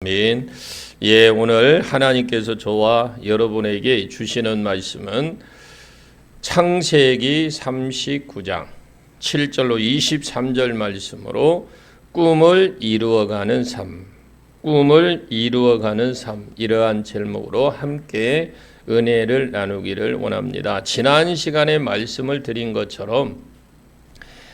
아멘. 예, 오늘 하나님께서 저와 여러분에게 주시는 말씀은 창세기 39장 7절로 23절 말씀으로 꿈을 이루어가는 삶, 꿈을 이루어가는 삶, 이러한 제목으로 함께 은혜를 나누기를 원합니다. 지난 시간에 말씀을 드린 것처럼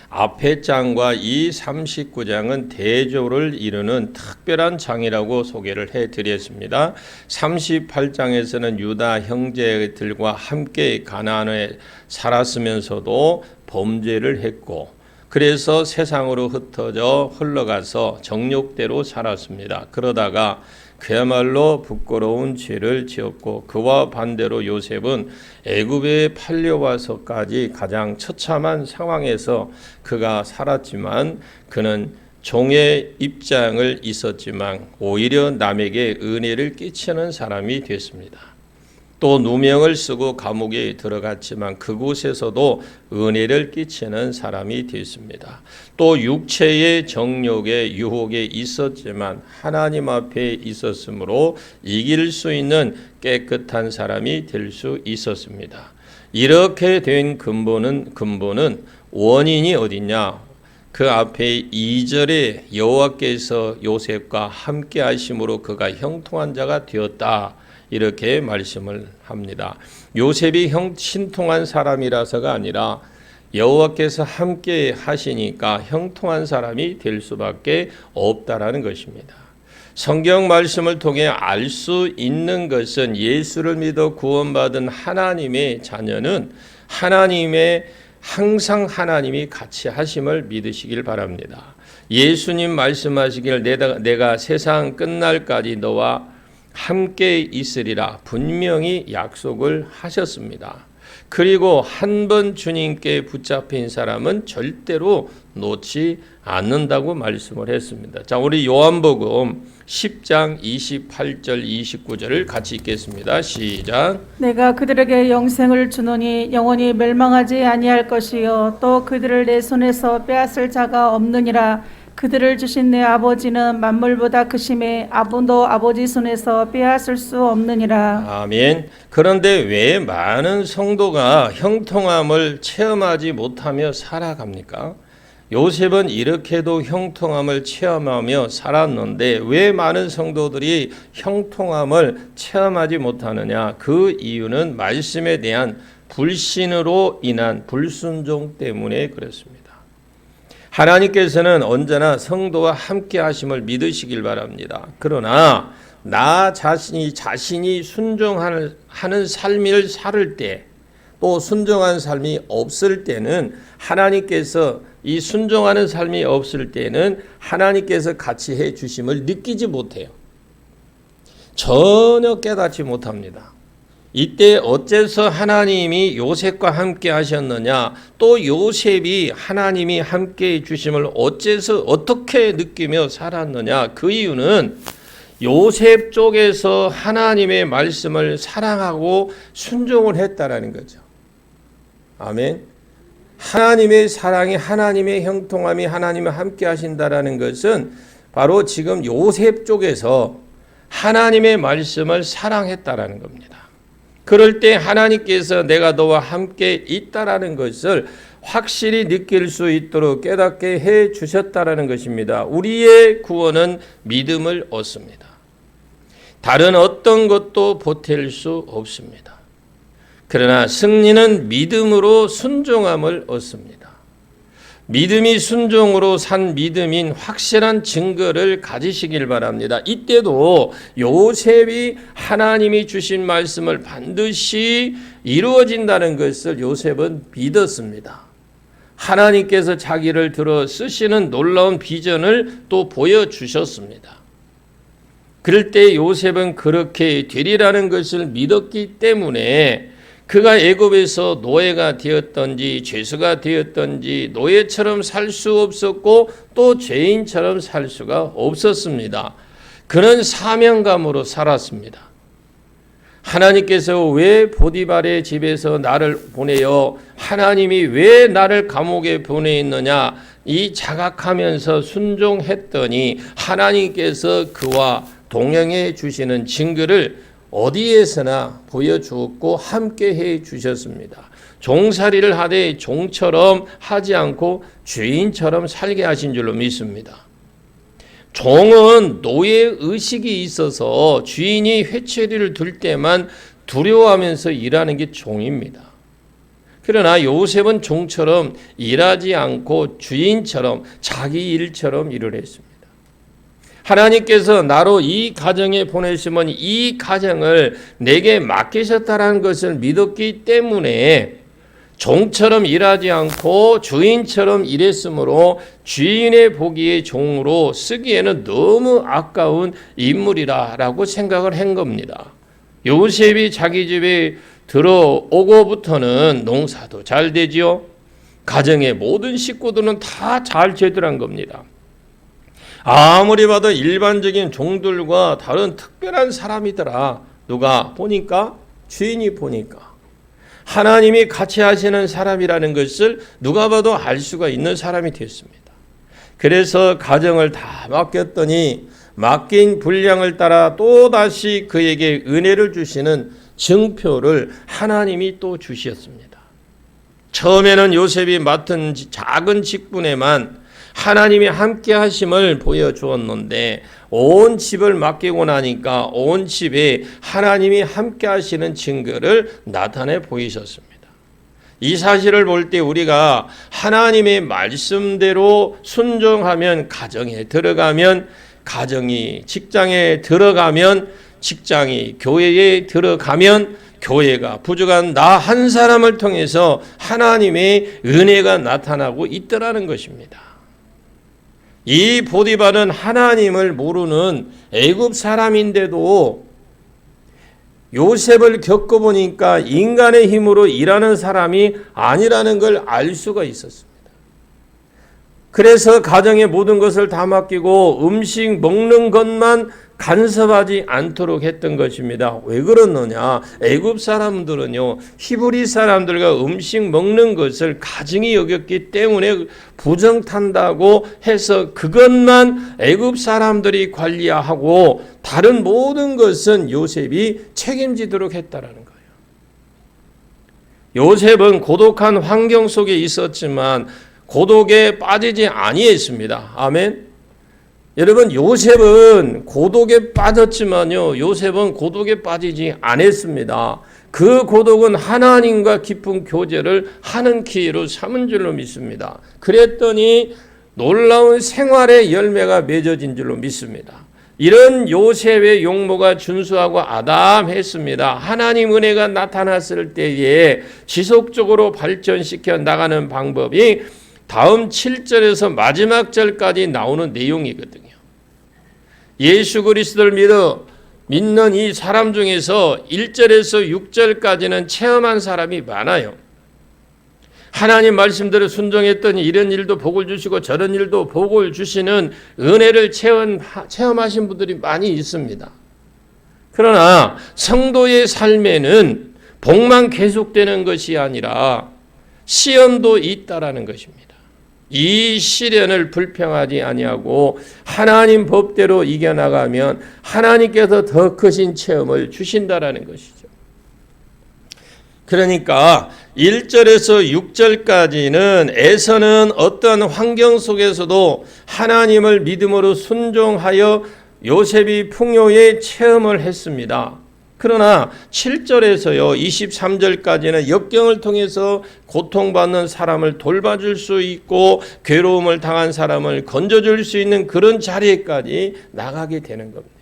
앞의 장과 이 39장은 대조를 이루는 특별한 장이라고 소개를 해드렸습니다. 38장에서는 유다 형제들과 함께 가나안에 살았으면서도 범죄를 했고 그래서 세상으로 흩어져 흘러가서 정욕대로 살았습니다. 그러다가 그야말로 부끄러운 죄를 지었고 그와 반대로 요셉은 애굽에 팔려와서까지 가장 처참한 상황에서 그가 살았지만 그는 종의 입장을 있었지만 오히려 남에게 은혜를 끼치는 사람이 됐습니다. 또 누명을 쓰고 감옥에 들어갔지만 그곳에서도 은혜를 끼치는 사람이 됐습니다. 또 육체의 정욕에 유혹에 있었지만 하나님 앞에 있었으므로 이길 수 있는 깨끗한 사람이 될 수 있었습니다. 이렇게 된 근본은 원인이 어디냐? 그 앞에 2절에 여호와께서 요셉과 함께 하심으로 그가 형통한 자가 되었다. 이렇게 말씀을 합니다. 요셉이 신통한 사람이라서가 아니라 여호와께서 함께 하시니까 형통한 사람이 될 수밖에 없다라는 것입니다. 성경 말씀을 통해 알 수 있는 것은 예수를 믿어 구원받은 하나님의 자녀는 항상 하나님이 같이 하심을 믿으시길 바랍니다. 예수님 말씀하시길 내가 세상 끝날까지 너와 함께 있으리라 분명히 약속을 하셨습니다. 그리고 한 번 주님께 붙잡힌 사람은 절대로 놓지 않는다고 말씀을 했습니다. 자, 우리 요한복음 10장 28절 29절을 같이 읽겠습니다. 시작. 내가 그들에게 영생을 주노니 영원히 멸망하지 아니할 것이요 또 그들을 내 손에서 빼앗을 자가 없느니라. 그들을 주신 내 아버지는 만물보다 크심에 아무도 아버지 손에서 빼앗을 수 없느니라. 아멘. 그런데 왜 많은 성도가 형통함을 체험하지 못하며 살아갑니까? 요셉은 이렇게도 형통함을 체험하며 살았는데 왜 많은 성도들이 형통함을 체험하지 못하느냐? 그 이유는 말씀에 대한 불신으로 인한 불순종 때문에 그렇습니다. 하나님께서는 언제나 성도와 함께 하심을 믿으시길 바랍니다. 그러나 나 자신이 순종하는 삶을 살을 때 또 순종한 삶이 없을 때는 하나님께서 이 순종하는 삶이 없을 때는 하나님께서 같이 해 주심을 느끼지 못해요. 전혀 깨닫지 못합니다. 이때 어째서 하나님이 요셉과 함께 하셨느냐? 또 요셉이 하나님이 함께 주심을 어떻게 느끼며 살았느냐? 그 이유는 요셉 쪽에서 하나님의 말씀을 사랑하고 순종을 했다라는 거죠. 아멘. 하나님의 사랑이, 하나님의 형통함이 하나님과 함께 하신다라는 것은 바로 지금 요셉 쪽에서 하나님의 말씀을 사랑했다라는 겁니다. 그럴 때 하나님께서 내가 너와 함께 있다라는 것을 확실히 느낄 수 있도록 깨닫게 해 주셨다라는 것입니다. 우리의 구원은 믿음을 얻습니다. 다른 어떤 것도 보탤 수 없습니다. 그러나 승리는 믿음으로 순종함을 얻습니다. 믿음이 순종으로 산 믿음인 확실한 증거를 가지시길 바랍니다. 이때도 요셉이 하나님이 주신 말씀을 반드시 이루어진다는 것을 요셉은 믿었습니다. 하나님께서 자기를 들어 쓰시는 놀라운 비전을 또 보여주셨습니다. 그럴 때 요셉은 그렇게 되리라는 것을 믿었기 때문에 그가 애굽에서 노예가 되었던지 죄수가 되었던지 노예처럼 살 수 없었고 또 죄인처럼 살 수가 없었습니다. 그는 사명감으로 살았습니다. 하나님께서 왜 보디발의 집에서 나를 보내어 하나님이 왜 나를 감옥에 보내있느냐 이 자각하면서 순종했더니 하나님께서 그와 동행해 주시는 증거를 어디에서나 보여주었고 함께해 주셨습니다. 종살이를 하되 종처럼 하지 않고 주인처럼 살게 하신 줄로 믿습니다. 종은 노예 의식이 있어서 주인이 회초리를 들 때만 두려워하면서 일하는 게 종입니다. 그러나 요셉은 종처럼 일하지 않고 주인처럼 자기 일처럼 일을 했습니다. 하나님께서 나로 이 가정에 보내시면 이 가정을 내게 맡기셨다는 것을 믿었기 때문에 종처럼 일하지 않고 주인처럼 일했으므로 주인의 보기에 종으로 쓰기에는 너무 아까운 인물이라고 생각을 한 겁니다. 요셉이 자기 집에 들어오고부터는 농사도 잘 되지요. 가정의 모든 식구들은 다 잘 제대로한 겁니다. 아무리 봐도 일반적인 종들과 다른 특별한 사람이더라. 누가 보니까? 주인이 보니까. 하나님이 같이 하시는 사람이라는 것을 누가 봐도 알 수가 있는 사람이 됐습니다. 그래서 가정을 다 맡겼더니 맡긴 분량을 따라 또다시 그에게 은혜를 주시는 증표를 하나님이 또 주셨습니다. 처음에는 요셉이 맡은 작은 직분에만 하나님이 함께 하심을 보여주었는데 온 집을 맡기고 나니까 온 집에 하나님이 함께 하시는 증거를 나타내 보이셨습니다. 이 사실을 볼 때 우리가 하나님의 말씀대로 순종하면 가정에 들어가면 가정이 직장에 들어가면 직장이 교회에 들어가면 교회가 부족한 나 한 사람을 통해서 하나님의 은혜가 나타나고 있더라는 것입니다. 이 보디발은 하나님을 모르는 애굽 사람인데도 요셉을 겪어보니까 인간의 힘으로 일하는 사람이 아니라는 걸 알 수가 있었습니다. 그래서 가정의 모든 것을 다 맡기고 음식 먹는 것만 간섭하지 않도록 했던 것입니다. 왜 그러느냐? 애굽 사람들은요, 히브리 사람들과 음식 먹는 것을 가증히 여겼기 때문에 부정탄다고 해서 그것만 애굽 사람들이 관리하고 다른 모든 것은 요셉이 책임지도록 했다라는 거예요. 요셉은 고독한 환경 속에 있었지만 고독에 빠지지 아니했습니다. 아멘. 여러분, 요셉은 고독에 빠졌지만요, 요셉은 고독에 빠지지 않았습니다. 그 고독은 하나님과 깊은 교제를 하는 기회로 삼은 줄로 믿습니다. 그랬더니 놀라운 생활의 열매가 맺어진 줄로 믿습니다. 이런 요셉의 용모가 준수하고 아담했습니다. 하나님 은혜가 나타났을 때에 지속적으로 발전시켜 나가는 방법이 다음 7절에서 마지막 절까지 나오는 내용이거든요. 예수 그리스도를 믿는 이 사람 중에서 1절에서 6절까지는 체험한 사람이 많아요. 하나님 말씀대로 순종했더니 이런 일도 복을 주시고 저런 일도 복을 주시는 은혜를 체험하신 분들이 많이 있습니다. 그러나 성도의 삶에는 복만 계속되는 것이 아니라 시험도 있다라는 것입니다. 이 시련을 불평하지 아니하고 하나님 법대로 이겨나가면 하나님께서 더 크신 체험을 주신다라는 것이죠. 그러니까 1절에서 6절까지는 에서는 어떤 환경 속에서도 하나님을 믿음으로 순종하여 요셉이 풍요의 체험을 했습니다. 그러나 7절에서요 23절까지는 역경을 통해서 고통받는 사람을 돌봐줄 수 있고 괴로움을 당한 사람을 건져줄 수 있는 그런 자리에까지 나가게 되는 겁니다.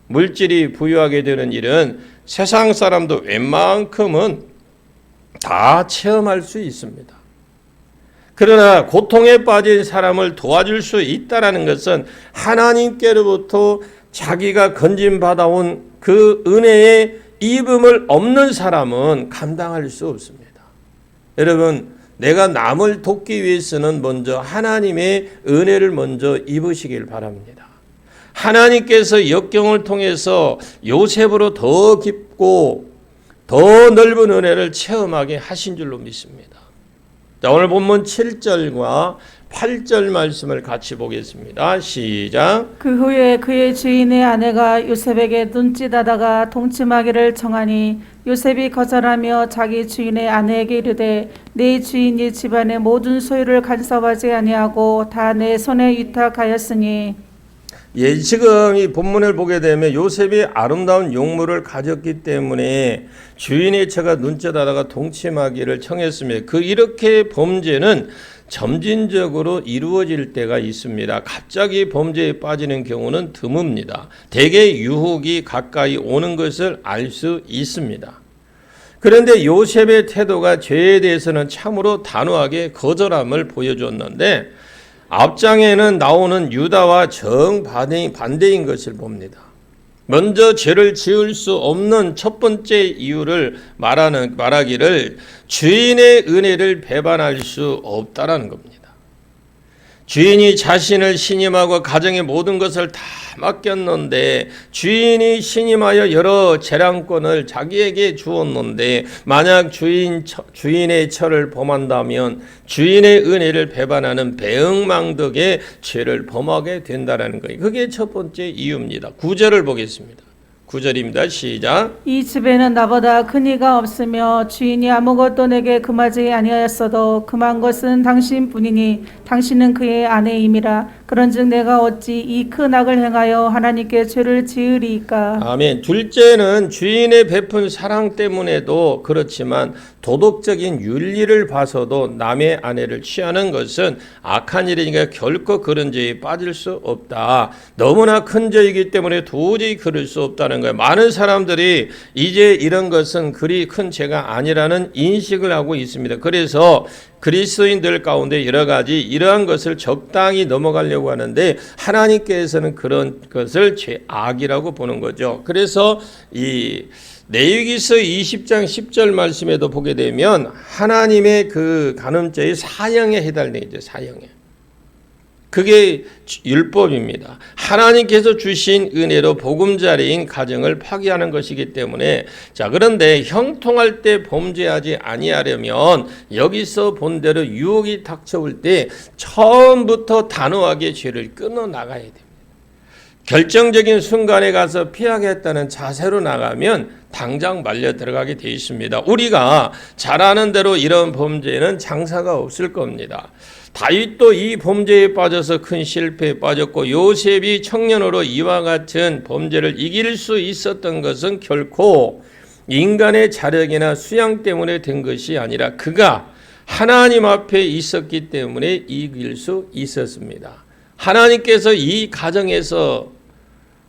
물질이 부유하게 되는 일은 세상 사람도 웬만큼은 다 체험할 수 있습니다. 그러나 고통에 빠진 사람을 도와줄 수 있다는 것은 하나님께로부터 자기가 건진받아온 그 은혜의 입음을 없는 사람은 감당할 수 없습니다. 여러분, 내가 남을 돕기 위해서는 먼저 하나님의 은혜를 먼저 입으시길 바랍니다. 하나님께서 역경을 통해서 요셉으로 더 깊고 더 넓은 은혜를 체험하게 하신 줄로 믿습니다. 자, 오늘 본문 7절과 8절 말씀을 같이 보겠습니다. 시작. 그 후에 그의 주인의 아내가 요셉에게 눈짓하다가 동침하기를 청하니 요셉이 거절하며 자기 주인의 아내에게 이르되 내 주인이 집안의 모든 소유를 간섭하지 아니하고 다 내 손에 위탁하였으니. 예, 지금 이 본문을 보게 되면 요셉이 아름다운 용모를 가졌기 때문에 주인의 처가 눈짓하다가 동침하기를 청했습니다. 이렇게 범죄는 점진적으로 이루어질 때가 있습니다. 갑자기 범죄에 빠지는 경우는 드뭅니다. 대개 유혹이 가까이 오는 것을 알 수 있습니다. 그런데 요셉의 태도가 죄에 대해서는 참으로 단호하게 거절함을 보여줬는데 앞장에는 나오는 유다와 정반대인 것을 봅니다. 먼저 죄를 지을 수 없는 첫 번째 이유를 말하기를 주인의 은혜를 배반할 수 없다라는 겁니다. 주인이 자신을 신임하고 가정의 모든 것을 다 맡겼는데 주인이 신임하여 여러 재량권을 자기에게 주었는데 만약 주인의 처를 범한다면 주인의 은혜를 배반하는 배은망덕의 죄를 범하게 된다는 거예요. 그게 첫 번째 이유입니다. 9절을 보겠습니다. 9절입니다. 시작. 이 집에는 나보다 큰 이가 없으며 주인이 아무것도 내게 금하지 아니하였어도 금한 것은 당신뿐이니 당신은 그의 아내임이라. 그런즉 내가 어찌 이 큰 악을 행하여 하나님께 죄를 지으리이까. 아멘. 둘째는 주인의 베푼 사랑 때문에도 그렇지만 도덕적인 윤리를 봐서도 남의 아내를 취하는 것은 악한 일이니까 결코 그런 죄에 빠질 수 없다. 너무나 큰 죄이기 때문에 도저히 그럴 수 없다는 거예요. 많은 사람들이 이제 이런 것은 그리 큰 죄가 아니라는 인식을 하고 있습니다. 그래서 그리스도인들 가운데 여러 가지 이러한 것을 적당히 넘어가려고 하는데 하나님께서는 그런 것을 죄악이라고 보는 거죠. 그래서 이 레위기서 20장 10절 말씀에도 보게 되면 하나님의 그 간음죄의 사형에 해당되어 있죠. 사형에. 그게 율법입니다. 하나님께서 주신 은혜로 보금자리인 가정을 파괴하는 것이기 때문에 자 그런데 형통할 때 범죄하지 아니하려면 여기서 본대로 유혹이 닥쳐올 때 처음부터 단호하게 죄를 끊어 나가야 됩니다. 결정적인 순간에 가서 피하겠다는 자세로 나가면 당장 말려 들어가게 되어 있습니다. 우리가 잘 아는 대로 이런 범죄는 장사가 없을 겁니다. 다윗도 이 범죄에 빠져서 큰 실패에 빠졌고 요셉이 청년으로 이와 같은 범죄를 이길 수 있었던 것은 결코 인간의 자력이나 수양 때문에 된 것이 아니라 그가 하나님 앞에 있었기 때문에 이길 수 있었습니다. 하나님께서 이 가정에서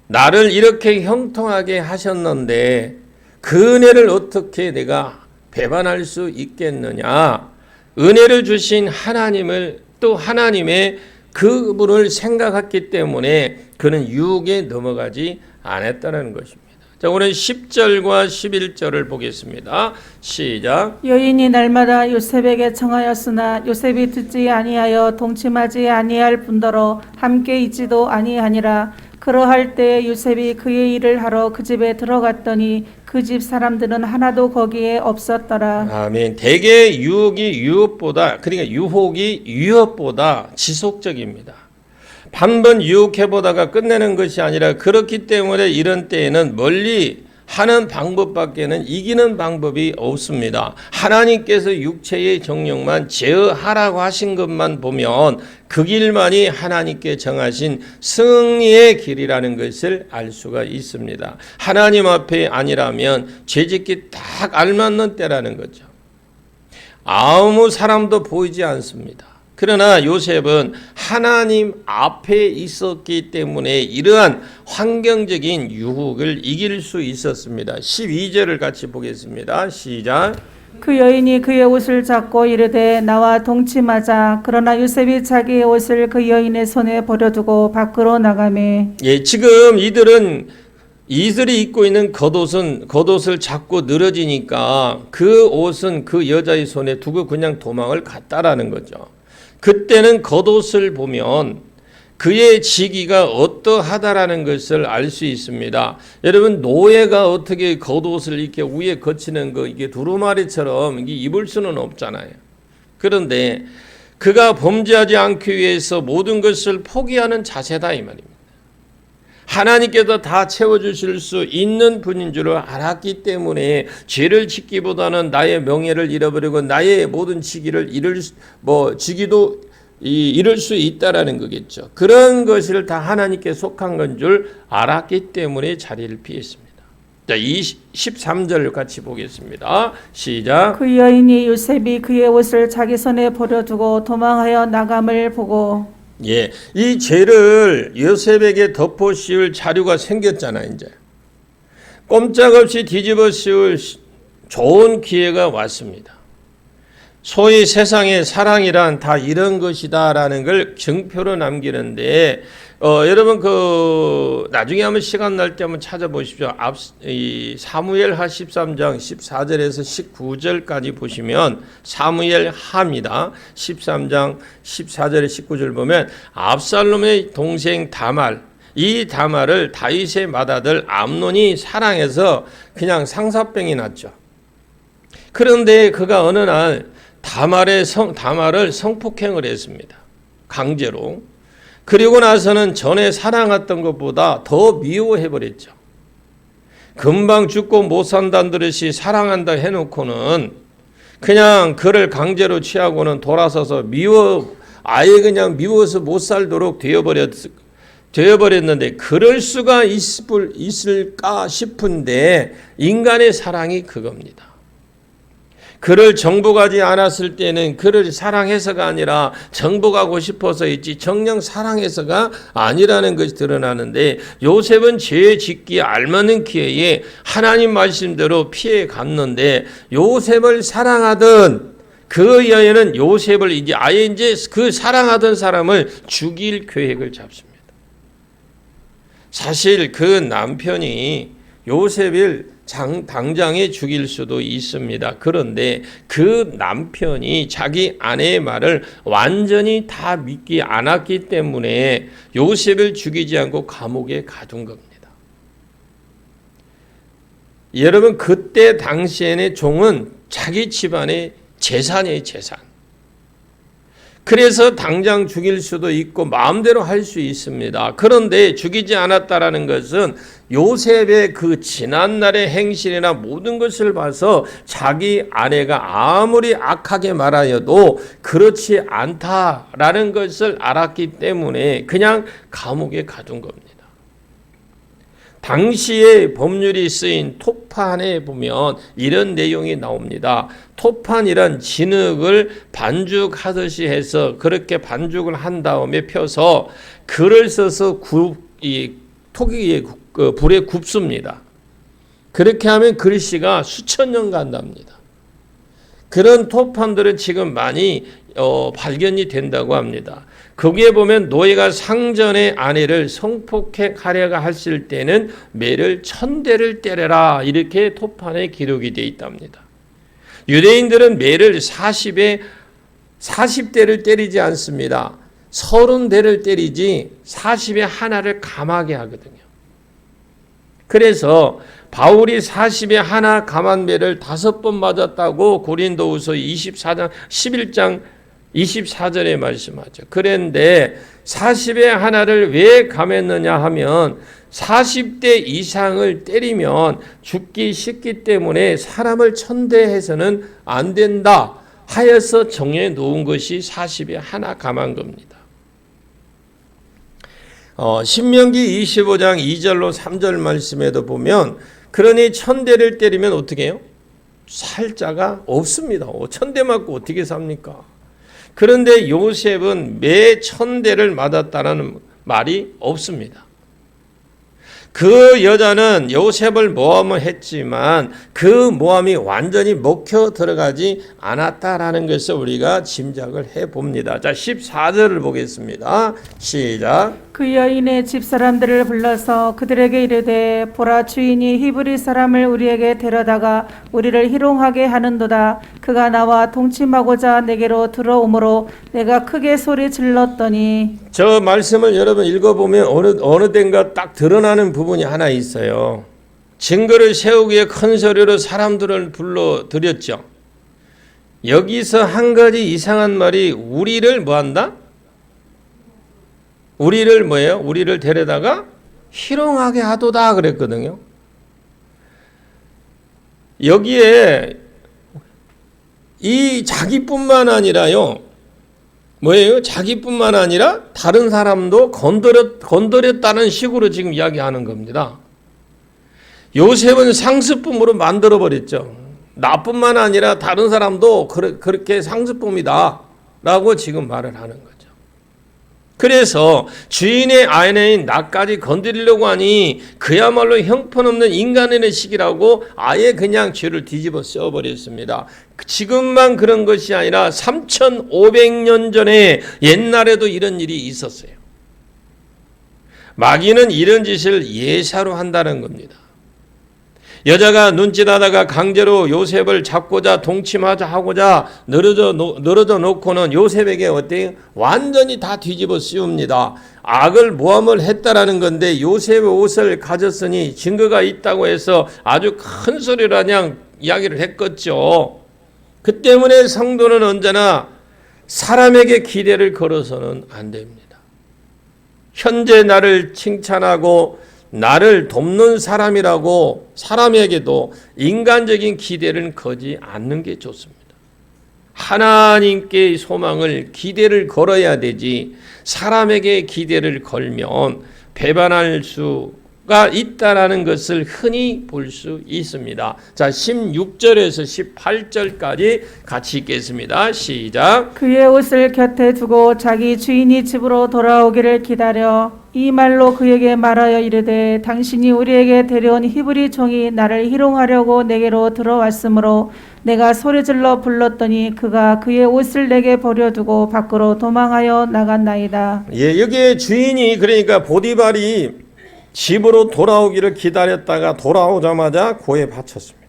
나를 이렇게 형통하게 하셨는데 그 은혜를 어떻게 내가 배반할 수 있겠느냐. 은혜를 주신 하나님을 또 하나님의 그분을 생각했기 때문에 그는 유혹에 넘어가지 않았다는 것입니다. 자, 오늘 10절과 11절을 보겠습니다. 시작. 여인이 날마다 요셉에게 청하였으나 요셉이 듣지 아니하여 동침하지 아니할 뿐더러 함께 있지도 아니하니라. 그러할 때 요셉이 그의 일을 하러 그 집에 들어갔더니 그 집 사람들은 하나도 거기에 없었더라. 아멘. 대개 유혹이 유혹보다 지속적입니다. 한 번 유혹해보다가 끝내는 것이 아니라 그렇기 때문에 이런 때에는 멀리 하는 방법밖에는 이기는 방법이 없습니다. 하나님께서 육체의 정욕만 제어하라고 하신 것만 보면 그 길만이 하나님께 정하신 승리의 길이라는 것을 알 수가 있습니다. 하나님 앞에 아니라면 죄짓기 딱 알맞는 때라는 거죠. 아무 사람도 보이지 않습니다. 그러나 요셉은 하나님 앞에 있었기 때문에 이러한 환경적인 유혹을 이길 수 있었습니다. 12절을 같이 보겠습니다. 시작. 그 여인이 그의 옷을 잡고 이르되 나와 동침하자. 그러나 요셉이 자기의 옷을 그 여인의 손에 버려두고 밖으로 나가매. 예, 지금 이들이 입고 있는 겉옷을 잡고 늘어지니까 그 옷은 그 여자의 손에 두고 그냥 도망을 갔다라는 거죠. 그때는 겉옷을 보면 그의 직위가 어떠하다라는 것을 알 수 있습니다. 여러분 노예가 어떻게 겉옷을 이렇게 위에 거치는 거 이게 두루마리처럼 이게 입을 수는 없잖아요. 그런데 그가 범죄하지 않기 위해서 모든 것을 포기하는 자세다 이 말입니다. 하나님께서 다 채워주실 수 있는 분인 줄 알았기 때문에 죄를 짓기보다는 나의 명예를 잃어버리고 나의 모든 지기를 잃을 수 있다라는 거겠죠. 그런 것을 다 하나님께 속한 건 줄 알았기 때문에 자리를 피했습니다. 자, 13절 같이 보겠습니다. 시작. 그 여인이 요셉이 그의 옷을 자기 손에 버려두고 도망하여 나감을 보고 예, 이 죄를 요셉에게 덮어 씌울 자료가 생겼잖아요. 이제 꼼짝없이 뒤집어 씌울 좋은 기회가 왔습니다. 소위 세상의 사랑이란 다 이런 것이다라는 걸 증표로 남기는데 여러분 나중에 한번 시간 날 때 한번 찾아보십시오. 사무엘하 13장 14절에서 19절까지 보시면 사무엘하입니다. 13장 14절에 19절 보면 압살롬의 동생 다말, 이 다말을 다윗의 맏아들 암논이 사랑해서 그냥 상사병이 났죠. 그런데 그가 어느 날 다말을 성폭행을 했습니다. 강제로. 그리고 나서는 전에 사랑했던 것보다 더 미워해버렸죠. 금방 죽고 못 산다는 듯이 사랑한다 해놓고는 그냥 그를 강제로 취하고는 돌아서서 아예 그냥 미워서 못 살도록 되어버렸는데 그럴 수가 있을까 싶은데 인간의 사랑이 그겁니다. 그를 정복하지 않았을 때는 그를 사랑해서가 아니라 정복하고 싶어서 있지 정녕 사랑해서가 아니라는 것이 드러나는데 요셉은 죄 짓기 알맞는 기회에 하나님 말씀대로 피해 갔는데 요셉을 사랑하던 그 여인은 요셉을 이제 그 사랑하던 사람을 죽일 계획을 잡습니다. 사실 그 남편이 요셉을 당장에 죽일 수도 있습니다. 그런데 그 남편이 자기 아내의 말을 완전히 다 믿지 않았기 때문에 요셉을 죽이지 않고 감옥에 가둔 겁니다. 여러분 그때 당시에는 종은 자기 집안의 재산이에요, 재산. 그래서 당장 죽일 수도 있고 마음대로 할 수 있습니다. 그런데 죽이지 않았다라는 것은 요셉의 그 지난날의 행실이나 모든 것을 봐서 자기 아내가 아무리 악하게 말하여도 그렇지 않다라는 것을 알았기 때문에 그냥 감옥에 가둔 겁니다. 당시에 법률이 쓰인 토판에 보면 이런 내용이 나옵니다. 토판이란 진흙을 반죽하듯이 해서 그렇게 반죽을 한 다음에 펴서 글을 써서 토기 위에 불에 굽습니다. 그렇게 하면 글씨가 수천 년 간답니다. 그런 토판들은 지금 많이 발견이 된다고 합니다. 거기에 보면 노예가 상전의 아내를 성폭행하려고 했을 때는 매를 1000대를 때려라 이렇게 토판에 기록이 되어 있답니다. 유대인들은 매를 40대를 때리지 않습니다. 30대를 때리지 40에 하나를 감하게 하거든요. 그래서 바울이 40에 하나 감한 매를 5번 맞았다고 고린도후서 24장 11장 24절에 말씀하죠. 그런데 40에 하나를 왜 감했느냐 하면 40대 이상을 때리면 죽기 쉽기 때문에 사람을 천대해서는 안 된다 하여서 정해 놓은 것이 40에 하나 감한 겁니다. 신명기 25장 2절로 3절 말씀에도 보면 그러니 1000대를 때리면 어떻게 해요? 살 자가 없습니다. 1000대 맞고 어떻게 삽니까? 그런데 요셉은 매 1000대를 맞았다는 말이 없습니다. 그 여자는 요셉을 모함을 했지만 그 모함이 완전히 먹혀 들어가지 않았다라는 것을 우리가 짐작을 해봅니다. 자, 14절을 보겠습니다. 시작. 그 여인의 집사람들을 불러서 그들에게 이르되 보라 주인이 히브리 사람을 우리에게 데려다가 우리를 희롱하게 하는도다. 그가 나와 동침하고자 내게로 들어오므로 내가 크게 소리 질렀더니 저 말씀을 여러분 읽어보면 어느 땐가 딱 드러나는 부분이 하나 있어요. 증거를 세우기 위해 큰 소리로 사람들을 불러들였죠. 여기서 한 가지 이상한 말이 우리를 뭐한다? 우리를 뭐예요? 우리를 데려다가 희롱하게 하도다 그랬거든요. 여기에 이 자기뿐만 아니라요. 뭐예요? 자기뿐만 아니라 다른 사람도 건드렸다는 식으로 지금 이야기하는 겁니다. 요셉은 상습범으로 만들어버렸죠. 나뿐만 아니라 다른 사람도 그렇게 상습범이다 라고 지금 말을 하는 거죠. 그래서 주인의 아내인 나까지 건드리려고 하니 그야말로 형편없는 인간의 식이라고 아예 그냥 죄를 뒤집어 써버렸습니다. 지금만 그런 것이 아니라 3,500년 전에 옛날에도 이런 일이 있었어요. 마귀는 이런 짓을 예사로 한다는 겁니다. 여자가 눈짓하다가 강제로 요셉을 잡고자 동침하고자 늘어져 놓고는 요셉에게 어때요? 완전히 다 뒤집어 씌웁니다. 악을 모함을 했다라는 건데 요셉의 옷을 가졌으니 증거가 있다고 해서 아주 큰 소리로 그냥 이야기를 했겠죠. 그 때문에 성도는 언제나 사람에게 기대를 걸어서는 안 됩니다. 현재 나를 칭찬하고 나를 돕는 사람이라고 사람에게도 인간적인 기대를 거지 않는 게 좋습니다. 하나님께 소망을 기대를 걸어야 되지 사람에게 기대를 걸면 배반할 수가 있다라는 것을 흔히 볼 수 있습니다. 자, 16절에서 18절까지 같이 읽겠습니다. 시작. 그의 옷을 곁에 두고 자기 주인이 집으로 돌아오기를 기다려 이 말로 그에게 말하여 이르되 당신이 우리에게 데려온 히브리 종이 나를 희롱하려고 내게로 들어왔으므로 내가 소리질러 불렀더니 그가 그의 옷을 내게 버려두고 밖으로 도망하여 나갔나이다. 예, 여기에 주인이 그러니까 보디발이 집으로 돌아오기를 기다렸다가 돌아오자마자 고에 바쳤습니다.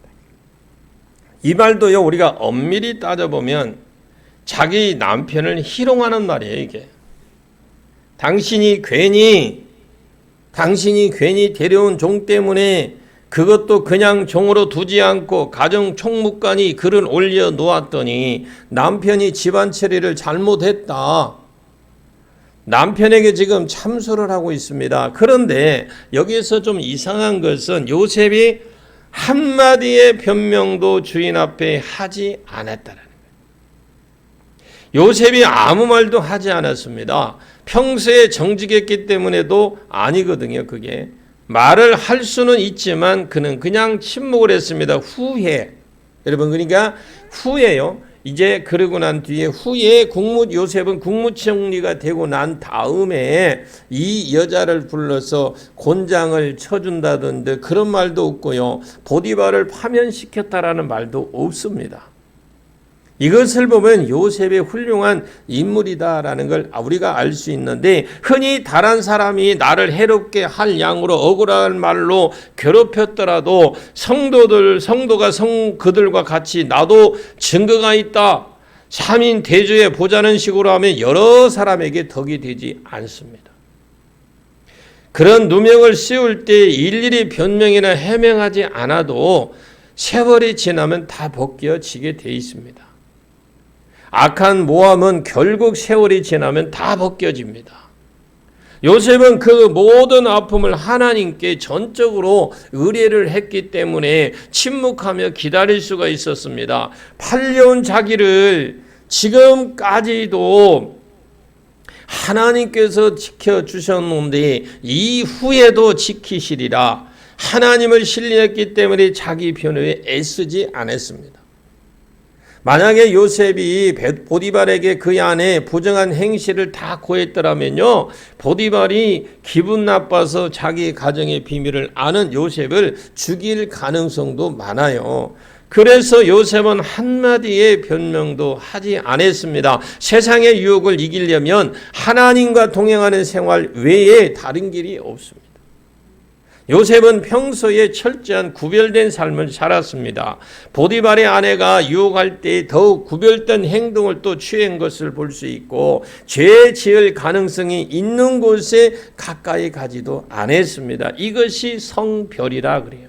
이 말도요 우리가 엄밀히 따져보면 자기 남편을 희롱하는 말이에요. 이게 당신이 괜히 데려온 종 때문에 그것도 그냥 종으로 두지 않고 가정 총무관이 글을 올려 놓았더니 남편이 집안 처리를 잘못했다. 남편에게 지금 참소를 하고 있습니다. 그런데 여기에서 좀 이상한 것은 요셉이 한마디의 변명도 주인 앞에 하지 않았다는 거예요. 요셉이 아무 말도 하지 않았습니다. 평소에 정직했기 때문에도 아니거든요. 그게 말을 할 수는 있지만 그는 그냥 침묵을 했습니다. 후에 여러분 그러니까 후에요. 이제 그러고 난 뒤에 후에 요셉은 국무총리가 되고 난 다음에 이 여자를 불러서 곤장을 쳐준다던데 그런 말도 없고요. 보디발을 파면시켰다라는 말도 없습니다. 이것을 보면 요셉의 훌륭한 인물이다라는 걸 우리가 알 수 있는데 흔히 다른 사람이 나를 해롭게 할 양으로 억울한 말로 괴롭혔더라도 성도가 그들과 같이 나도 증거가 있다. 3인 대조해 보자는 식으로 하면 여러 사람에게 덕이 되지 않습니다. 그런 누명을 씌울 때 일일이 변명이나 해명하지 않아도 세월이 지나면 다 벗겨지게 돼 있습니다. 악한 모함은 결국 세월이 지나면 다 벗겨집니다. 요셉은 그 모든 아픔을 하나님께 전적으로 의뢰를 했기 때문에 침묵하며 기다릴 수가 있었습니다. 팔려온 자기를 지금까지도 하나님께서 지켜주셨는데 이후에도 지키시리라. 하나님을 신뢰했기 때문에 자기 변호에 애쓰지 않았습니다. 만약에 요셉이 보디발에게 그의 아내 부정한 행실을 다 고했더라면요, 보디발이 기분 나빠서 자기 가정의 비밀을 아는 요셉을 죽일 가능성도 많아요. 그래서 요셉은 한마디의 변명도 하지 않았습니다. 세상의 유혹을 이기려면 하나님과 동행하는 생활 외에 다른 길이 없습니다. 요셉은 평소에 철저한 구별된 삶을 살았습니다. 보디발의 아내가 유혹할 때 더욱 구별된 행동을 또 취한 것을 볼 수 있고 죄 지을 가능성이 있는 곳에 가까이 가지도 않았습니다. 이것이 성별이라 그래요.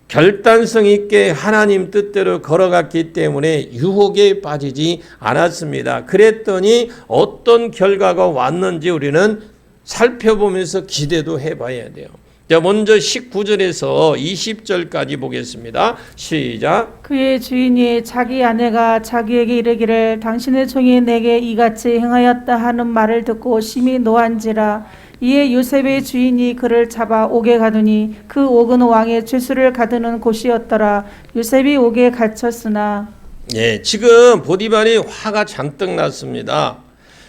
결단성 있게 하나님 뜻대로 걸어갔기 때문에 유혹에 빠지지 않았습니다. 그랬더니 어떤 결과가 왔는지 우리는 살펴보면서 기대도 해봐야 돼요. 자, 먼저 19절에서 20절까지 보겠습니다. 시작. 그의 주인이 자기 아내가 자기에게 이르기를 당신의 종이 내게 이같이 행하였다 하는 말을 듣고 심히 노한지라. 이에 요셉의 주인이 그를 잡아 옥에 가두니 그 옥은 왕의 죄수를 가두는 곳이었더라. 요셉이 옥에 갇혔으나 예, 지금 보디발이 화가 잔뜩 났습니다.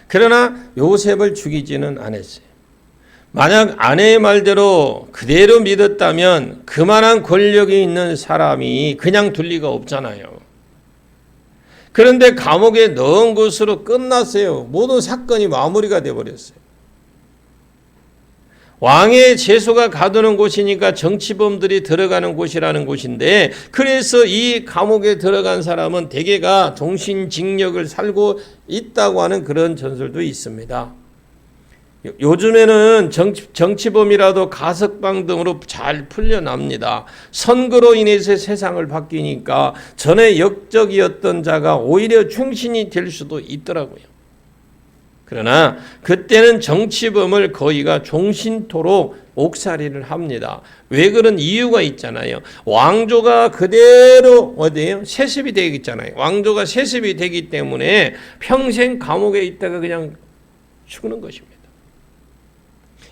그러나 요셉을 죽이지는 않았어요. 만약 아내의 말대로 그대로 믿었다면 그만한 권력이 있는 사람이 그냥 둘 리가 없잖아요. 그런데 감옥에 넣은 것으로 끝났어요. 모든 사건이 마무리가 되어버렸어요. 왕의 죄수가 가두는 곳이니까 정치범들이 들어가는 곳이라는 곳인데, 그래서 이 감옥에 들어간 사람은 대개가 종신직력을 살고 있다고 하는 그런 전설도 있습니다. 요즘에는 정치범이라도 가석방 등으로 잘 풀려납니다. 선거로 인해서 세상을 바뀌니까 전에 역적이었던 자가 오히려 충신이 될 수도 있더라고요. 그러나 그때는 정치범을 거의가 종신토록 옥살이를 합니다. 왜 그런 이유가 있잖아요. 왕조가 그대로 어디에요? 세습이 되겠잖아요. 왕조가 세습이 되기 때문에 평생 감옥에 있다가 그냥 죽는 것입니다.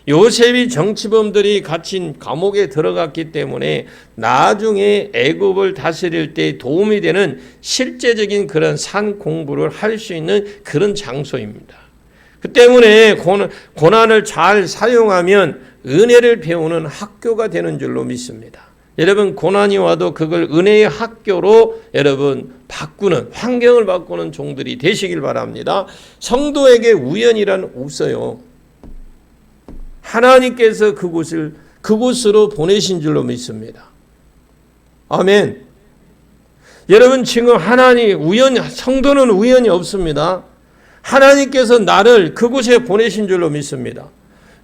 요셉이 정치범들이 갇힌 감옥에 들어갔기 때문에 나중에 애굽을 다스릴 때 도움이 되는 실제적인 그런 산 공부를 할 수 있는 그런 장소입니다. 그 때문에 고난을 잘 사용하면 은혜를 배우는 학교가 되는 줄로 믿습니다. 여러분, 고난이 와도 그걸 은혜의 학교로 여러분 바꾸는, 환경을 바꾸는 종들이 되시길 바랍니다. 성도에게 우연이란 없어요. 하나님께서 그곳으로 보내신 줄로 믿습니다. 아멘. 여러분, 지금 성도는 우연이 없습니다. 하나님께서 나를 그곳에 보내신 줄로 믿습니다.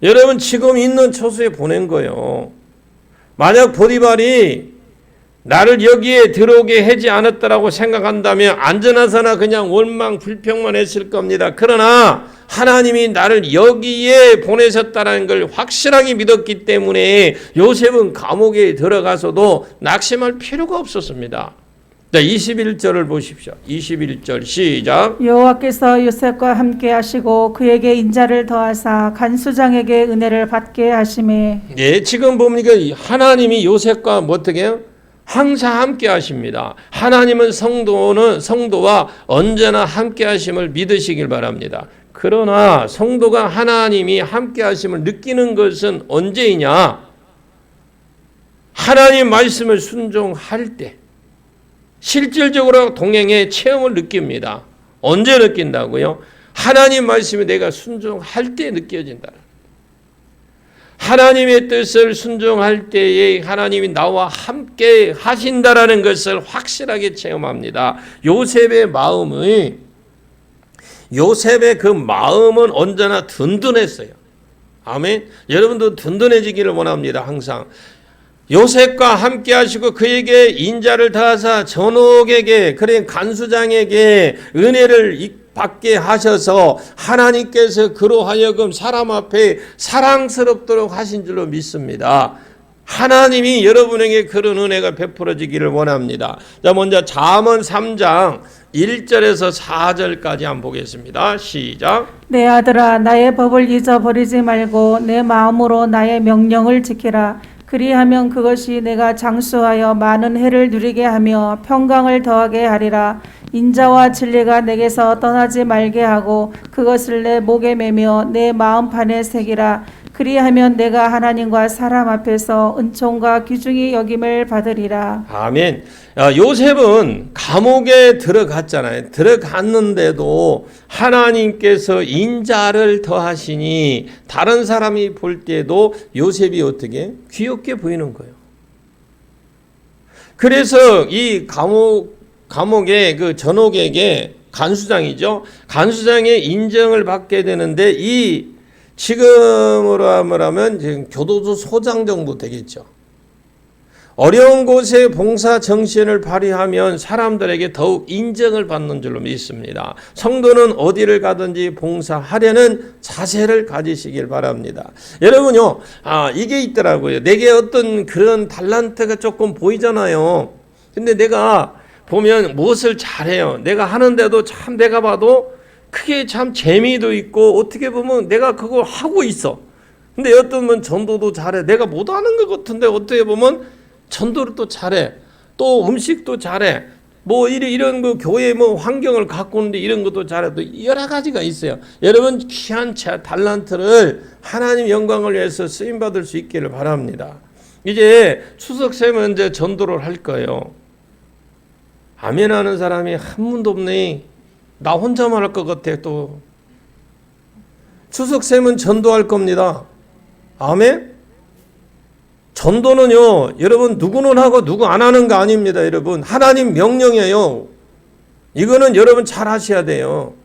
여러분, 지금 있는 처소에 보낸 거예요. 만약 보디발이 나를 여기에 들어오게 하지 않았다라고 생각한다면 안전하사나 그냥 원망 불평만 했을 겁니다. 그러나 하나님이 나를 여기에 보내셨다는 걸 확실하게 믿었기 때문에 요셉은 감옥에 들어가서도 낙심할 필요가 없었습니다. 자, 21절을 보십시오. 21절 시작. 여호와께서 요셉과 함께 하시고 그에게 인자를 더하사 간수장에게 은혜를 받게 하시매. 예, 지금 보니까 하나님이 요셉과 어떻게 해요? 항상 함께 하십니다. 하나님은 성도와 언제나 함께 하심을 믿으시길 바랍니다. 그러나 성도가 하나님이 함께 하심을 느끼는 것은 언제이냐? 하나님 말씀을 순종할 때 실질적으로 동행의 체험을 느낍니다. 언제 느낀다고요? 하나님 말씀이 내가 순종할 때 느껴진다. 하나님의 뜻을 순종할 때에 하나님이 나와 함께 하신다라는 것을 확실하게 체험합니다. 요셉의 그 마음은 언제나 든든했어요. 아멘. 여러분도 든든해지기를 원합니다. 항상. 요셉과 함께 하시고 그에게 인자를 더하사 전옥에게, 그래 간수장에게 은혜를 받게 하셔서 하나님께서 그로 하여금 사람 앞에 사랑스럽도록 하신 줄로 믿습니다. 하나님이 여러분에게 그런 은혜가 베풀어지기를 원합니다. 자, 먼저 잠언 3장 1절에서 4절까지 한번 보겠습니다. 시작. 내 아들아, 나의 법을 잊어버리지 말고 내 마음으로 나의 명령을 지키라. 그리하면 그것이 내가 장수하여 많은 해를 누리게 하며 평강을 더하게 하리라. 인자와 진리가 내게서 떠나지 말게 하고 그것을 내 목에 매며 내 마음판에 새기라. 그리하면 내가 하나님과 사람 앞에서 은총과 귀중히 여김을 받으리라. 아멘. 요셉은 감옥에 들어갔잖아요. 들어갔는데도 하나님께서 인자를 더하시니 다른 사람이 볼 때도 요셉이 어떻게 귀엽게 보이는 거예요. 그래서 이 감옥의 그 전옥에게 간수장이죠. 간수장의 인정을 받게 되는데 이 지금으로 하면 지금 교도소 소장 정도 되겠죠. 어려운 곳에 봉사 정신을 발휘하면 사람들에게 더욱 인정을 받는 줄로 믿습니다. 성도는 어디를 가든지 봉사하려는 자세를 가지시길 바랍니다. 여러분요, 이게 있더라고요. 내게 어떤 그런 달란트가 조금 보이잖아요. 근데 내가 보면 무엇을 잘해요. 내가 하는데도 참 내가 봐도 그게 참 재미도 있고 어떻게 보면 내가 그걸 하고 있어. 근데 어떤 분 전도도 잘해. 내가 못하는 것 같은데 어떻게 보면 전도를 또 잘해. 또 음식도 잘해. 뭐 이런 그 교회 뭐 환경을 가꾸는데 이런 것도 잘해. 또 여러 가지가 있어요. 여러분 귀한 달란트를 하나님 영광을 위해서 쓰임 받을 수 있기를 바랍니다. 이제 추석 세면 이제 전도를 할 거예요. 아멘하는 사람이 한 분도 없네. 나 혼자만 할 것 같아. 또 추석 세면 전도할 겁니다. 아멘. 전도는요, 여러분 누구는 하고 누구 안 하는 거 아닙니다. 여러분 하나님 명령이에요. 이거는 여러분 잘 하셔야 돼요.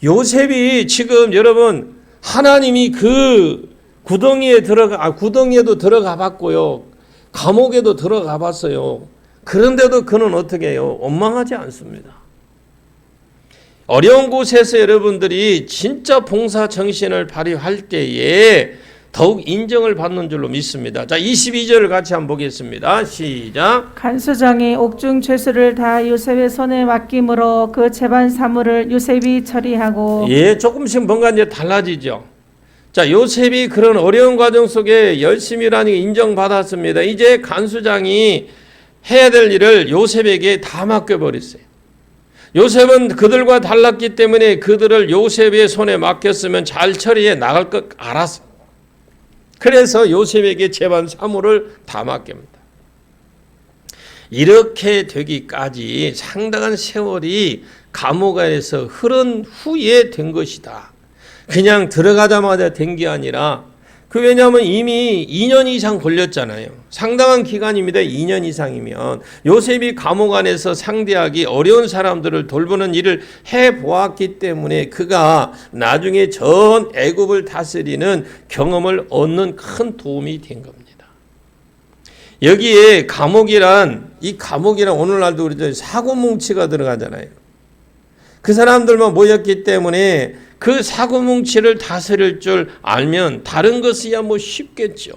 요셉이 지금 여러분 하나님이 그 구덩이에도 들어가 봤고요, 감옥에도 들어가 봤어요. 그런데도 그는 어떻게 해요? 원망하지 않습니다. 어려운 곳에서 여러분들이 진짜 봉사 정신을 발휘할 때에 더욱 인정을 받는 줄로 믿습니다. 자, 22절을 같이 한번 보겠습니다. 시작. 간수장이 옥중 죄수를 다 요셉의 손에 맡김으로 그 재반 사물을 요셉이 처리하고. 예, 조금씩 뭔가 이제 달라지죠. 자, 요셉이 그런 어려운 과정 속에 열심히 일하니 인정받았습니다. 이제 간수장이 해야 될 일을 요셉에게 다 맡겨버렸어요. 요셉은 그들과 달랐기 때문에 그들을 요셉의 손에 맡겼으면 잘 처리해 나갈 것 알았어요. 그래서 요셉에게 재반 사물을 다 맡깁니다. 이렇게 되기까지 상당한 세월이 감옥 안에서 흐른 후에 된 것이다. 그냥 들어가자마자 된 게 아니라 왜냐하면 이미 2년 이상 걸렸잖아요. 상당한 기간입니다. 2년 이상이면. 요셉이 감옥 안에서 상대하기 어려운 사람들을 돌보는 일을 해보았기 때문에 그가 나중에 전 애굽을 다스리는 경험을 얻는 큰 도움이 된 겁니다. 여기에 감옥이란 오늘날도 우리 사고뭉치가 들어가잖아요. 그 사람들만 모였기 때문에 그 사고뭉치를 다스릴 줄 알면 다른 것이야 뭐 쉽겠죠.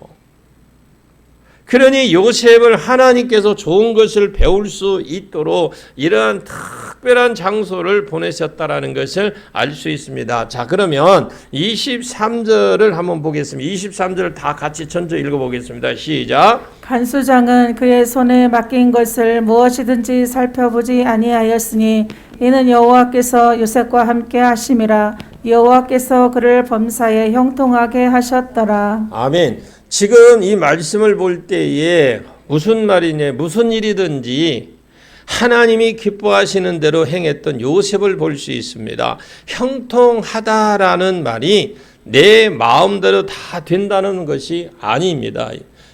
그러니 요셉을 하나님께서 좋은 것을 배울 수 있도록 이러한 특별한 장소를 보내셨다라는 것을 알 수 있습니다. 자, 그러면 23절을 한번 보겠습니다. 23절을 다 같이 전체 읽어보겠습니다. 시작. 간수장은 그의 손에 맡긴 것을 무엇이든지 살펴보지 아니하였으니 이는 여호와께서 요셉과 함께 하심이라. 여호와께서 그를 범사에 형통하게 하셨더라. 아멘. 지금 이 말씀을 볼 때에 무슨 말이냐, 무슨 일이든지 하나님이 기뻐하시는 대로 행했던 요셉을 볼 수 있습니다. 형통하다라는 말이 내 마음대로 다 된다는 것이 아닙니다.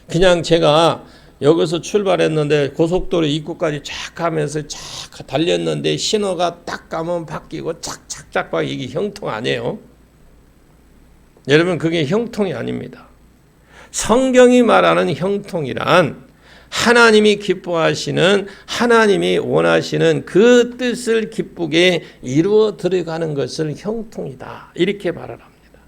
그냥 제가 여기서 출발했는데 고속도로 입구까지 쫙 가면서 쫙 달렸는데 신호가 딱 가면 바뀌고 착착착 바 이게 형통 아니에요. 여러분 그게 형통이 아닙니다. 성경이 말하는 형통이란 하나님이 기뻐하시는, 하나님이 원하시는 그 뜻을 기쁘게 이루어 들어가는 것을 형통이다, 이렇게 말을 합니다.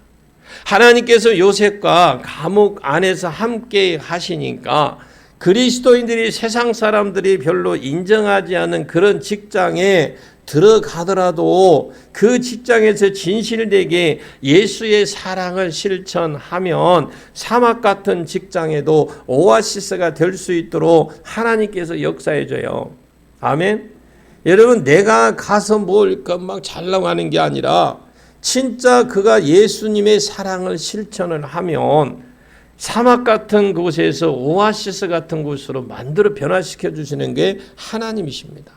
하나님께서 요셉과 감옥 안에서 함께 하시니까 그리스도인들이 세상 사람들이 별로 인정하지 않는 그런 직장에 들어가더라도 그 직장에서 진실되게 예수의 사랑을 실천하면 사막 같은 직장에도 오아시스가 될 수 있도록 하나님께서 역사해 줘요. 아멘. 여러분 내가 가서 뭘 막 잘나고 하는 게 아니라 진짜 그가 예수님의 사랑을 실천을 하면 사막 같은 곳에서 오아시스 같은 곳으로 만들어 변화시켜 주시는 게 하나님이십니다.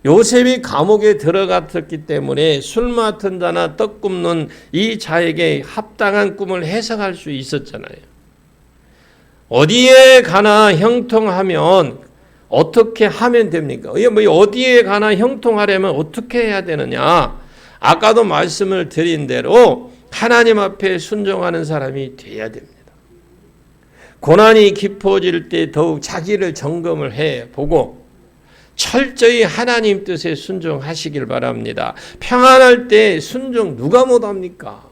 요셉이 감옥에 들어갔기 때문에 술 맡은 자나 떡 굽는 이 자에게 합당한 꿈을 해석할 수 있었잖아요. 어디에 가나 형통하면 어떻게 하면 됩니까? 어디에 가나 형통하려면 어떻게 해야 되느냐? 아까도 말씀을 드린 대로 하나님 앞에 순종하는 사람이 돼야 됩니다. 고난이 깊어질 때 더욱 자기를 점검을 해보고 철저히 하나님 뜻에 순종하시길 바랍니다. 평안할 때 순종 누가 못합니까?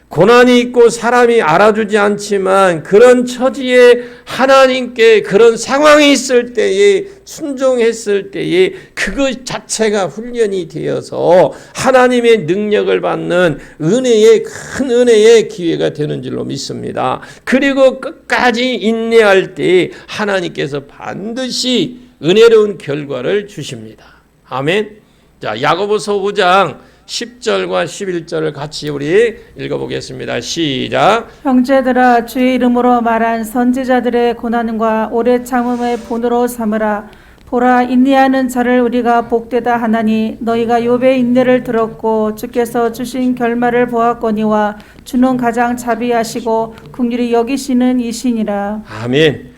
고난이 있고 사람이 알아주지 않지만 그런 처지에 하나님께 그런 상황이 있을 때에 순종했을 때에 그것 자체가 훈련이 되어서 하나님의 능력을 받는 큰 은혜의 기회가 되는 줄로 믿습니다. 그리고 끝까지 인내할 때 하나님께서 반드시 은혜로운 결과를 주십니다. 아멘. 자, 야고보서 5장 10절과 11절을 같이 우리 읽어보겠습니다. 시작. 형제들아, 주의 이름으로 말한 선지자들의 고난과 오래 참음의 본으로 삼으라. 보라, 인내하는 자를 우리가 복되다 하나니 너희가 욥의 인내를 들었고 주께서 주신 결말을 보았거니와 주는 가장 자비하시고 긍휼히 여기시는 이시니라. 아멘.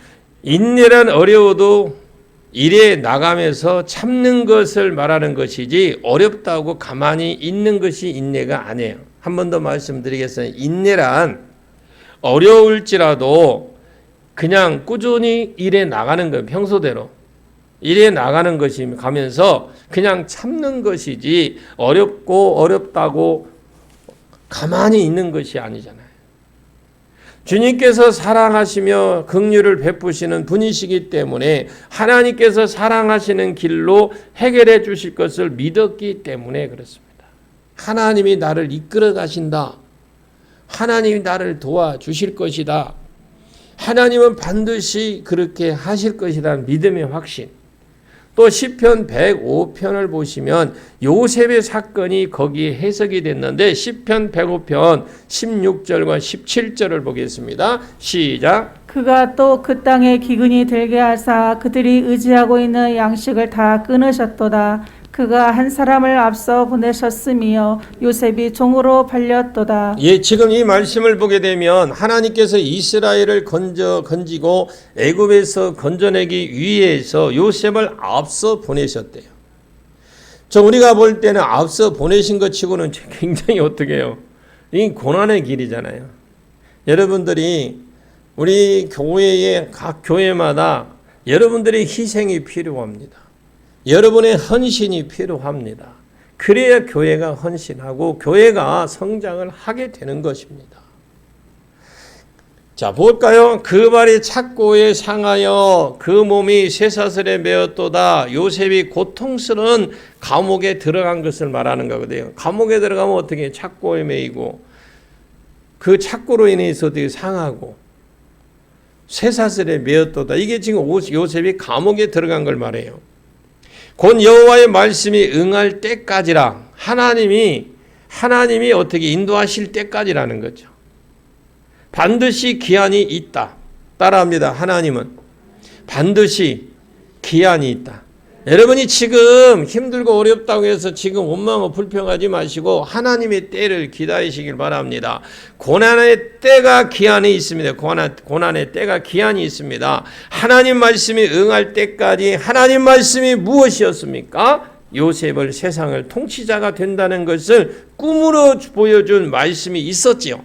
인내란 어려워도 일에 나가면서 참는 것을 말하는 것이지 어렵다고 가만히 있는 것이 인내가 아니에요. 한 번 더 말씀드리겠습니다. 인내란 어려울지라도 그냥 꾸준히 일에 나가는 거예요. 평소대로 일에 나가는 것이 가면서 그냥 참는 것이지 어렵다고 가만히 있는 것이 아니잖아요. 주님께서 사랑하시며 긍휼을 베푸시는 분이시기 때문에 하나님께서 사랑하시는 길로 해결해 주실 것을 믿었기 때문에 그렇습니다. 하나님이 나를 이끌어 가신다. 하나님이 나를 도와주실 것이다. 하나님은 반드시 그렇게 하실 것이라는 믿음의 확신. 또 시편 105편을 보시면 요셉의 사건이 거기에 해석이 됐는데 시편 105편 16절과 17절을 보겠습니다. 시작. 그가 또 그 땅에 기근이 들게 하사 그들이 의지하고 있는 양식을 다 끊으셨도다. 그가 한 사람을 앞서 보내셨으며 요셉이 종으로 팔렸도다. 예, 지금 이 말씀을 보게 되면 하나님께서 이스라엘을 건지고 애굽에서 건져내기 위해서 요셉을 앞서 보내셨대요. 우리가 볼 때는 앞서 보내신 것 치고는 굉장히 어떻게 해요? 이 고난의 길이잖아요. 여러분들이 우리 교회의 각 교회마다 여러분들의 희생이 필요합니다. 여러분의 헌신이 필요합니다. 그래야 교회가 헌신하고 교회가 성장을 하게 되는 것입니다. 자, 볼까요? 그 발이 착고에 상하여 그 몸이 쇠사슬에 매었도다. 요셉이 고통스러운 감옥에 들어간 것을 말하는 거거든요. 감옥에 들어가면 어떻게 착고에 매이고 그 착고로 인해서 되게 상하고 쇠사슬에 매었도다. 이게 지금 요셉이 감옥에 들어간 걸 말해요. 곧 여호와의 말씀이 응할 때까지라. 하나님이 어떻게 인도하실 때까지라는 거죠. 반드시 기한이 있다. 따라합니다. 하나님은 반드시 기한이 있다. 여러분이 지금 힘들고 어렵다고 해서 지금 원망하고 불평하지 마시고 하나님의 때를 기다리시길 바랍니다. 고난의 때가 기한이 있습니다. 고난의 때가 기한이 있습니다. 하나님 말씀이 응할 때까지 하나님 말씀이 무엇이었습니까? 요셉을 세상을 통치자가 된다는 것을 꿈으로 보여준 말씀이 있었지요.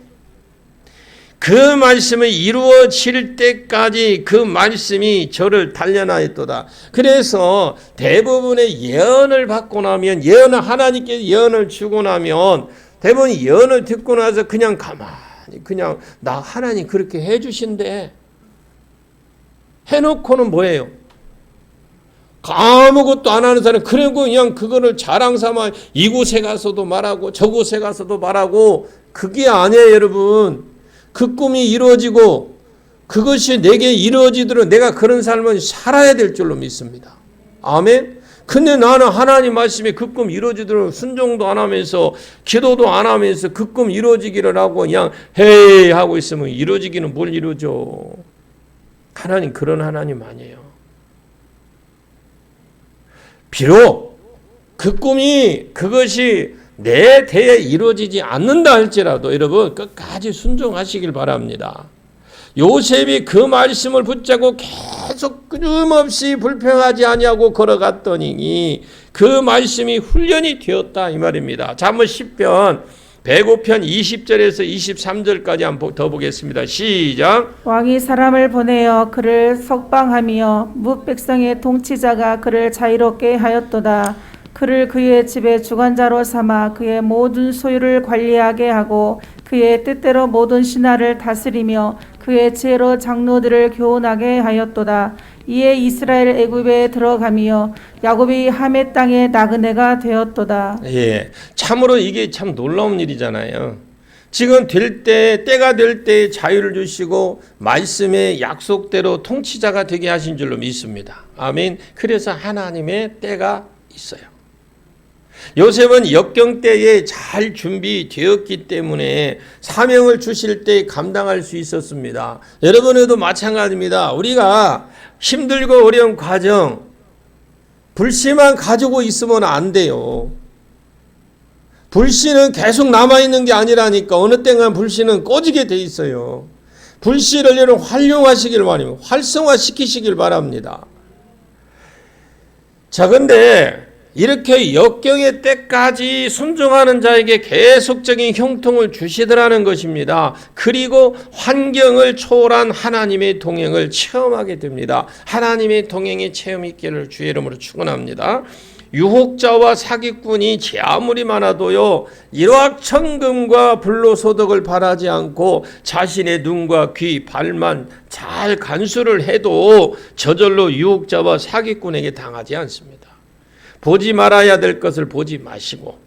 그 말씀이 이루어질 때까지 그 말씀이 저를 단련하였도다. 그래서 대부분의 예언을 받고 나면 하나님께 예언을 주고 나면 대부분 예언을 듣고 나서 그냥 가만히 그냥 나 하나님 그렇게 해주신대 해놓고는 뭐예요? 아무것도 안 하는 사람 그리고 그냥 그거를 자랑 삼아 이곳에 가서도 말하고 저곳에 가서도 말하고 그게 아니에요, 여러분. 그 꿈이 이루어지고 그것이 내게 이루어지도록 내가 그런 삶을 살아야 될 줄로 믿습니다. 아멘. 근데 나는 하나님 말씀에 그 꿈 이루어지도록 순종도 안 하면서 기도도 안 하면서 그 꿈 이루어지기를 하고 그냥 헤이 하고 있으면 이루어지기는 뭘 이루어져. 하나님 그런 하나님 아니에요. 비록 그 꿈이 그것이 내 대에 이루어지지 않는다 할지라도 여러분 끝까지 순종하시길 바랍니다. 요셉이 그 말씀을 붙잡고 계속 끊임없이 불평하지 아니하고 걸어갔더니 그 말씀이 훈련이 되었다 이 말입니다. 잠언 10편 105편 20절에서 23절까지 한번 더 보겠습니다. 시작. 왕이 사람을 보내어 그를 석방하며 뭇 백성의 통치자가 그를 자유롭게 하였도다. 그를 그의 집의 주관자로 삼아 그의 모든 소유를 관리하게 하고 그의 뜻대로 모든 신하를 다스리며 그의 지혜로 장로들을 교훈하게 하였도다. 이에 이스라엘 애굽에 들어가며 야곱이 하멜 땅의 나그네가 되었도다. 예, 참으로 이게 참 놀라운 일이잖아요. 지금 때가 될 때 자유를 주시고 말씀의 약속대로 통치자가 되게 하신 줄로 믿습니다. 아멘. 그래서 하나님의 때가 있어요. 요셉은 역경 때에 잘 준비되었기 때문에 사명을 주실 때 감당할 수 있었습니다. 여러분에도 마찬가지입니다. 우리가 힘들고 어려운 과정, 불씨만 가지고 있으면 안 돼요. 불씨는 계속 남아있는 게 아니라니까. 어느 때는 불씨는 꺼지게 돼 있어요. 불씨를 여러분 활용하시길 바랍니다. 활성화시키시길 바랍니다. 자, 근데 이렇게 역경의 때까지 순종하는 자에게 계속적인 형통을 주시더라는 것입니다. 그리고 환경을 초월한 하나님의 동행을 체험하게 됩니다. 하나님의 동행의 체험 있기를 주의 이름으로 축원합니다. 유혹자와 사기꾼이 제 아무리 많아도요, 일확천금과 불로소득을 바라지 않고 자신의 눈과 귀, 발만 잘 간수를 해도 저절로 유혹자와 사기꾼에게 당하지 않습니다. 보지 말아야 될 것을 보지 마시고,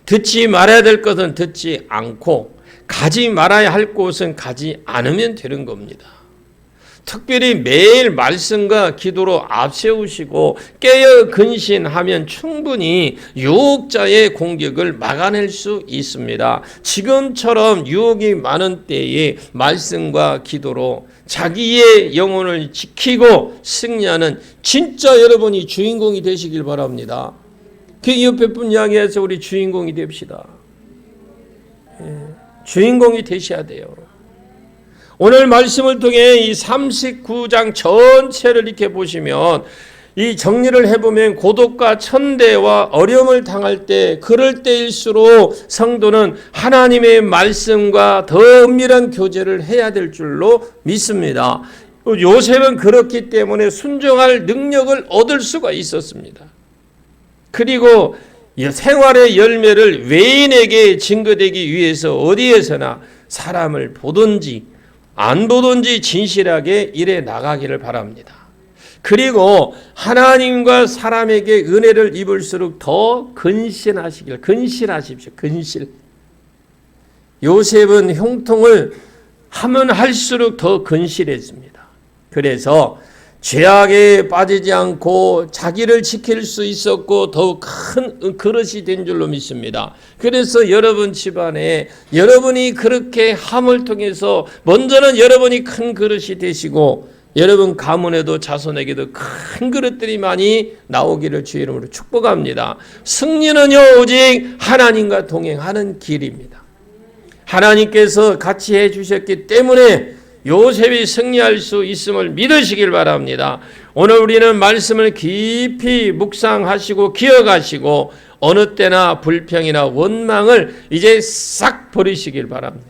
듣지 말아야 될 것은 듣지 않고, 가지 말아야 할 곳은 가지 않으면 되는 겁니다. 특별히 매일 말씀과 기도로 앞세우시고 깨어 근신하면 충분히 유혹자의 공격을 막아낼 수 있습니다. 지금처럼 유혹이 많은 때에 말씀과 기도로 자기의 영혼을 지키고 승리하는 진짜 여러분이 주인공이 되시길 바랍니다. 그 옆에 분 이야기해서 우리 주인공이 됩시다. 주인공이 되셔야 돼요. 오늘 말씀을 통해 이 39장 전체를 이렇게 보시면 이 정리를 해보면 고독과 천대와 어려움을 당할 때 그럴 때일수록 성도는 하나님의 말씀과 더 은밀한 교제를 해야 될 줄로 믿습니다. 요셉은 그렇기 때문에 순종할 능력을 얻을 수가 있었습니다. 그리고 생활의 열매를 외인에게 증거되기 위해서 어디에서나 사람을 보든지 안 보든지 진실하게 일해 나가기를 바랍니다. 그리고 하나님과 사람에게 은혜를 입을수록 더 근실하십시오. 근실. 요셉은 형통을 하면 할수록 더 근실했습니다. 그래서 죄악에 빠지지 않고 자기를 지킬 수 있었고 더욱 큰 그릇이 된 줄로 믿습니다. 그래서 여러분 집안에 여러분이 그렇게 함을 통해서 먼저는 여러분이 큰 그릇이 되시고 여러분 가문에도 자손에게도 큰 그릇들이 많이 나오기를 주의 이름으로 축복합니다. 승리는요 오직 하나님과 동행하는 길입니다. 하나님께서 같이 해주셨기 때문에 요셉이 승리할 수 있음을 믿으시길 바랍니다. 오늘 우리는 말씀을 깊이 묵상하시고 기억하시고 어느 때나 불평이나 원망을 이제 싹 버리시길 바랍니다.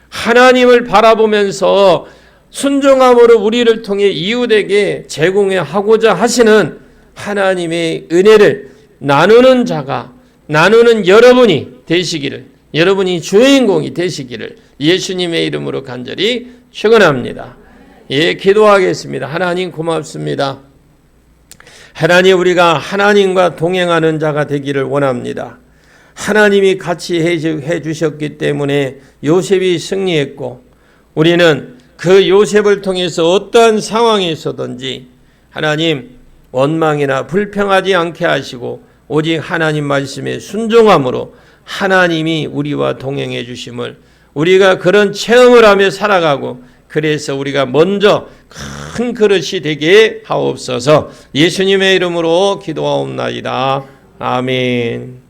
하나님을 바라보면서 순종함으로 우리를 통해 이웃에게 제공하고자 하시는 하나님의 은혜를 나누는 자가, 나누는 여러분이 되시기를, 여러분이 주인공이 되시기를 예수님의 이름으로 간절히 축원합니다. 예, 기도하겠습니다. 하나님 고맙습니다. 하나님, 우리가 하나님과 동행하는 자가 되기를 원합니다. 하나님이 같이 해 주셨기 때문에 요셉이 승리했고 우리는 그 요셉을 통해서 어떠한 상황에서든지 하나님 원망이나 불평하지 않게 하시고 오직 하나님 말씀에 순종함으로 하나님이 우리와 동행해 주심을 우리가 그런 체험을 하며 살아가고 그래서 우리가 먼저 큰 그릇이 되게 하옵소서. 예수님의 이름으로 기도하옵나이다. 아멘.